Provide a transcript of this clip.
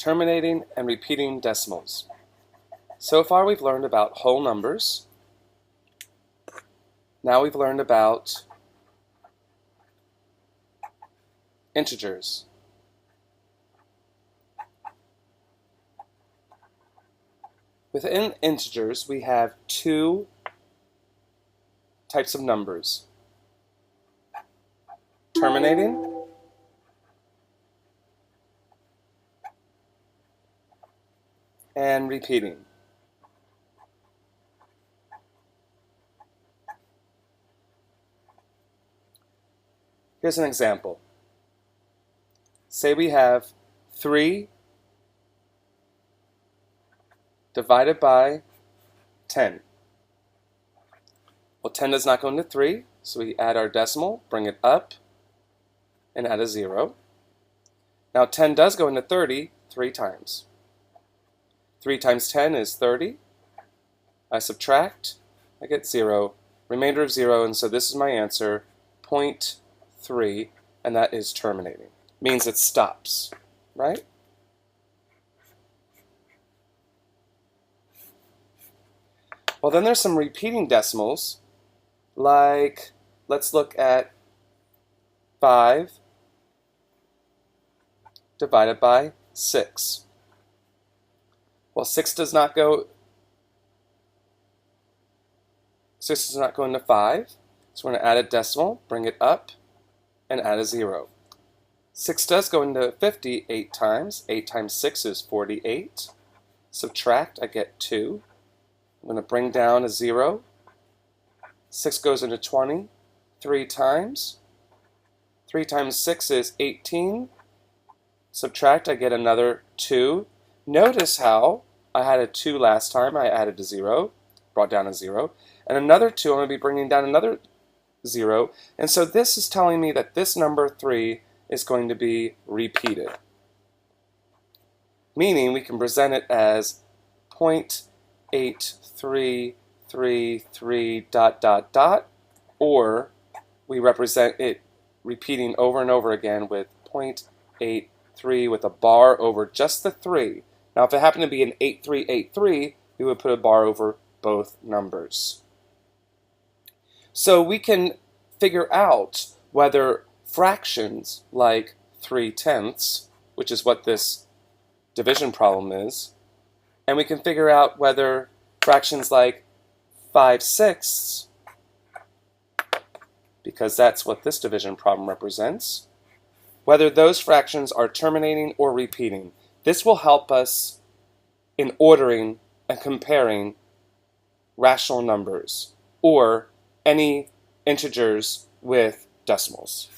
terminating and repeating decimals. So far we've learned about whole numbers. Now we've learned about integers. Within integers, we have two types of numbers: terminating and repeating. Here's an example. Say we have 3 divided by 10. Well, 10 does not go into 3, so we add our decimal, bring it up, and add a 0. Now 10 does go into 30 3 times. 3 times 10 is 30. I subtract, I get 0, remainder of 0, and so this is my answer, 0.3, and that is terminating. Means it stops, right? Well, then there's some repeating decimals, like, let's look at 5 divided by 6. Well, 6 does not go into 5, so we're going to add a decimal, bring it up, and add a 0. 6 does go into 50 8 times. 8 times 6 is 48. Subtract, I get 2. I'm going to bring down a 0. 6 goes into 20 3 times. 3 times 6 is 18. Subtract, I get another 2. Notice how I had a 2 last time. I added a 0, brought down a 0. And another 2, I'm going to be bringing down another 0. And so this is telling me that this number 3 is going to be repeated. Meaning we can present it as 0.8333 ... or we represent it repeating over and over again with 0.83 with a bar over just the 3. Now if it happened to be an 8383, we would put a bar over both numbers. So we can figure out whether fractions like 3/10, which is what this division problem is, and we can figure out whether fractions like 5/6, because that's what this division problem represents, whether those fractions are terminating or repeating. This will help us in ordering and comparing rational numbers or any integers with decimals.